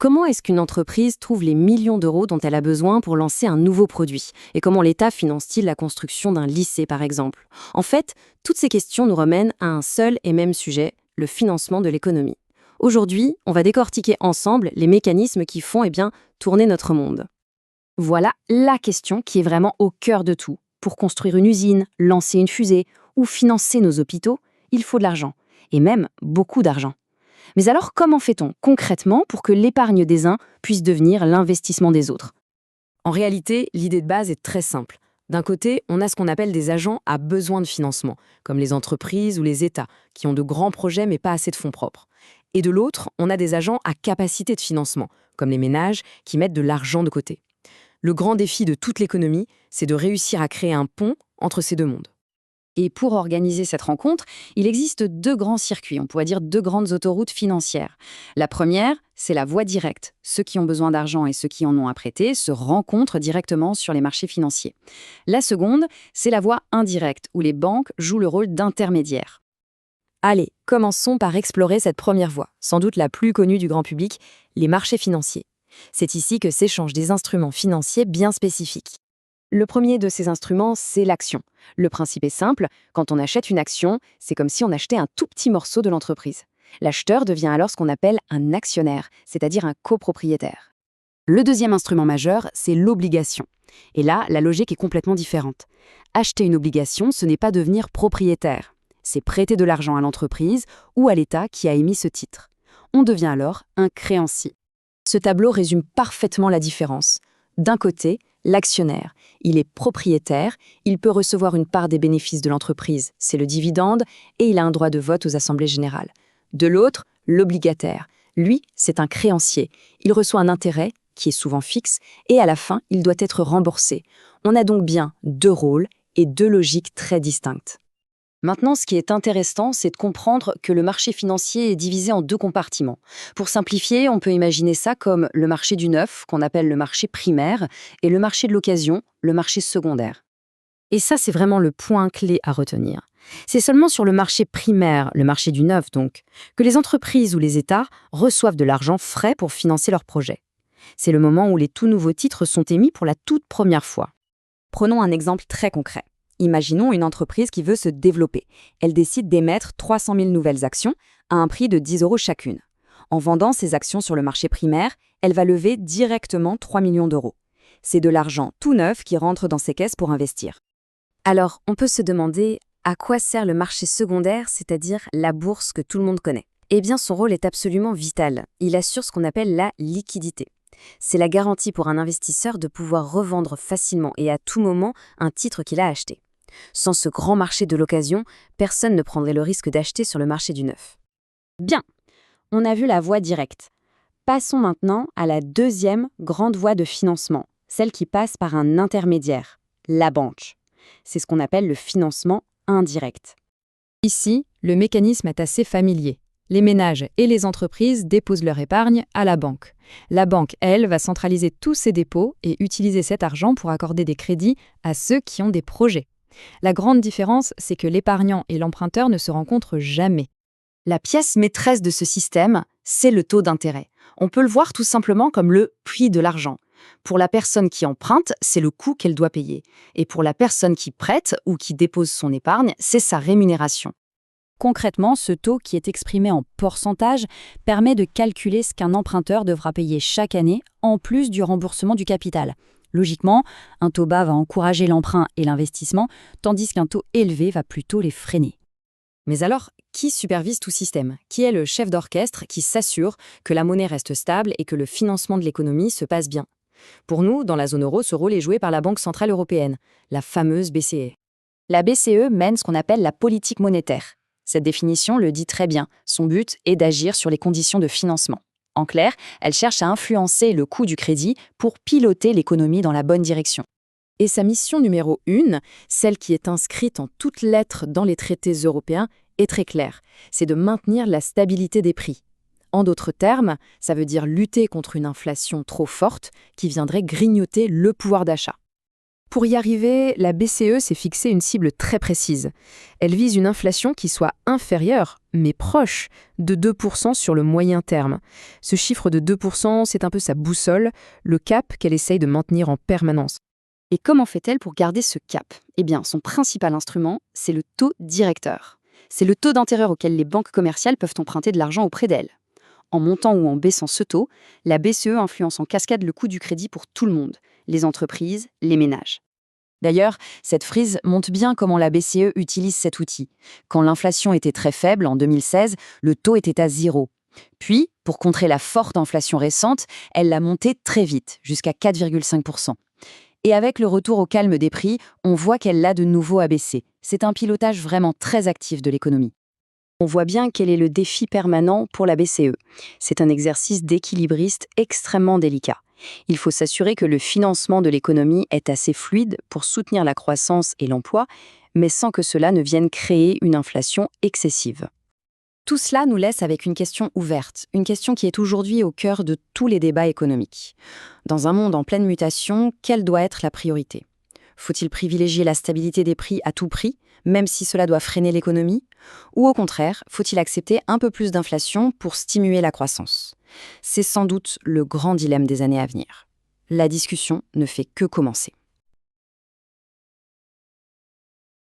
Comment est-ce qu'une entreprise trouve les millions d'euros dont elle a besoin pour lancer un nouveau produit? Et comment l'État finance-t-il la construction d'un lycée, par exemple? En fait, toutes ces questions nous ramènent à un seul et même sujet, le financement de l'économie. Aujourd'hui, on va décortiquer ensemble les mécanismes qui font tourner notre monde. Voilà la question qui est vraiment au cœur de tout. Pour construire une usine, lancer une fusée ou financer nos hôpitaux, il faut de l'argent. Et même beaucoup d'argent. Mais alors comment fait-on concrètement pour que l'épargne des uns puisse devenir l'investissement des autres? En réalité, l'idée de base est très simple. D'un côté, on a ce qu'on appelle des agents à besoin de financement, comme les entreprises ou les États, qui ont de grands projets mais pas assez de fonds propres. Et de l'autre, on a des agents à capacité de financement, comme les ménages, qui mettent de l'argent de côté. Le grand défi de toute l'économie, c'est de réussir à créer un pont entre ces deux mondes. Et pour organiser cette rencontre, il existe deux grands circuits, on pourrait dire deux grandes autoroutes financières. La première, c'est la voie directe. Ceux qui ont besoin d'argent et ceux qui en ont à prêter se rencontrent directement sur les marchés financiers. La seconde, c'est la voie indirecte, où les banques jouent le rôle d'intermédiaires. Allez, commençons par explorer cette première voie, sans doute la plus connue du grand public, les marchés financiers. C'est ici que s'échangent des instruments financiers bien spécifiques. Le premier de ces instruments, c'est l'action. Le principe est simple, quand on achète une action, c'est comme si on achetait un tout petit morceau de l'entreprise. L'acheteur devient alors ce qu'on appelle un actionnaire, c'est-à-dire un copropriétaire. Le deuxième instrument majeur, c'est l'obligation. Et là, la logique est complètement différente. Acheter une obligation, ce n'est pas devenir propriétaire. C'est prêter de l'argent à l'entreprise ou à l'État qui a émis ce titre. On devient alors un créancier. Ce tableau résume parfaitement la différence. D'un côté, l'actionnaire, il est propriétaire, il peut recevoir une part des bénéfices de l'entreprise, c'est le dividende, et il a un droit de vote aux assemblées générales. De l'autre, l'obligataire. Lui, c'est un créancier. Il reçoit un intérêt, qui est souvent fixe, et à la fin, il doit être remboursé. On a donc bien deux rôles et deux logiques très distinctes. Maintenant, ce qui est intéressant, c'est de comprendre que le marché financier est divisé en deux compartiments. Pour simplifier, on peut imaginer ça comme le marché du neuf, qu'on appelle le marché primaire, et le marché de l'occasion, le marché secondaire. Et ça, c'est vraiment le point clé à retenir. C'est seulement sur le marché primaire, le marché du neuf donc, que les entreprises ou les États reçoivent de l'argent frais pour financer leurs projets. C'est le moment où les tout nouveaux titres sont émis pour la toute première fois. Prenons un exemple très concret. Imaginons une entreprise qui veut se développer. Elle décide d'émettre 300 000 nouvelles actions à un prix de 10 € chacune. En vendant ces actions sur le marché primaire, elle va lever directement 3 millions d'euros. C'est de l'argent tout neuf qui rentre dans ses caisses pour investir. Alors, on peut se demander à quoi sert le marché secondaire, c'est-à-dire la bourse que tout le monde connaît. Eh bien, son rôle est absolument vital. Il assure ce qu'on appelle la liquidité. C'est la garantie pour un investisseur de pouvoir revendre facilement et à tout moment un titre qu'il a acheté. Sans ce grand marché de l'occasion, personne ne prendrait le risque d'acheter sur le marché du neuf. Bien, on a vu la voie directe. Passons maintenant à la deuxième grande voie de financement, celle qui passe par un intermédiaire, la banque. C'est ce qu'on appelle le financement indirect. Ici, le mécanisme est assez familier. Les ménages et les entreprises déposent leur épargne à la banque. La banque, elle, va centraliser tous ses dépôts et utiliser cet argent pour accorder des crédits à ceux qui ont des projets. La grande différence, c'est que l'épargnant et l'emprunteur ne se rencontrent jamais. La pièce maîtresse de ce système, c'est le taux d'intérêt. On peut le voir tout simplement comme le prix de l'argent. Pour la personne qui emprunte, c'est le coût qu'elle doit payer. Et pour la personne qui prête ou qui dépose son épargne, c'est sa rémunération. Concrètement, ce taux qui est exprimé en pourcentage permet de calculer ce qu'un emprunteur devra payer chaque année en plus du remboursement du capital. Logiquement, un taux bas va encourager l'emprunt et l'investissement, tandis qu'un taux élevé va plutôt les freiner. Mais alors, qui supervise tout système? Qui est le chef d'orchestre qui s'assure que la monnaie reste stable et que le financement de l'économie se passe bien? Pour nous, dans la zone euro, ce rôle est joué par la Banque centrale européenne, la fameuse BCE. La BCE mène ce qu'on appelle la politique monétaire. Cette définition le dit très bien, son but est d'agir sur les conditions de financement. En clair, elle cherche à influencer le coût du crédit pour piloter l'économie dans la bonne direction. Et sa mission numéro 1, celle qui est inscrite en toutes lettres dans les traités européens, est très claire. C'est de maintenir la stabilité des prix. En d'autres termes, ça veut dire lutter contre une inflation trop forte qui viendrait grignoter le pouvoir d'achat. Pour y arriver, la BCE s'est fixé une cible très précise. Elle vise une inflation qui soit inférieure, mais proche, de 2% sur le moyen terme. Ce chiffre de 2%, c'est un peu sa boussole, le cap qu'elle essaye de maintenir en permanence. Et comment fait-elle pour garder ce cap? Eh bien, son principal instrument, c'est le taux directeur. C'est le taux d'intérêt auquel les banques commerciales peuvent emprunter de l'argent auprès d'elles. En montant ou en baissant ce taux, la BCE influence en cascade le coût du crédit pour tout le monde, les entreprises, les ménages. D'ailleurs, cette frise montre bien comment la BCE utilise cet outil. Quand l'inflation était très faible, en 2016, le taux était à 0. Puis, pour contrer la forte inflation récente, elle l'a monté très vite, jusqu'à 4,5%. Et avec le retour au calme des prix, on voit qu'elle l'a de nouveau abaissé. C'est un pilotage vraiment très actif de l'économie. On voit bien quel est le défi permanent pour la BCE. C'est un exercice d'équilibriste extrêmement délicat. Il faut s'assurer que le financement de l'économie est assez fluide pour soutenir la croissance et l'emploi, mais sans que cela ne vienne créer une inflation excessive. Tout cela nous laisse avec une question ouverte, une question qui est aujourd'hui au cœur de tous les débats économiques. Dans un monde en pleine mutation, quelle doit être la priorité? Faut-il privilégier la stabilité des prix à tout prix, même si cela doit freiner l'économie? Ou au contraire, faut-il accepter un peu plus d'inflation pour stimuler la croissance? C'est sans doute le grand dilemme des années à venir. La discussion ne fait que commencer.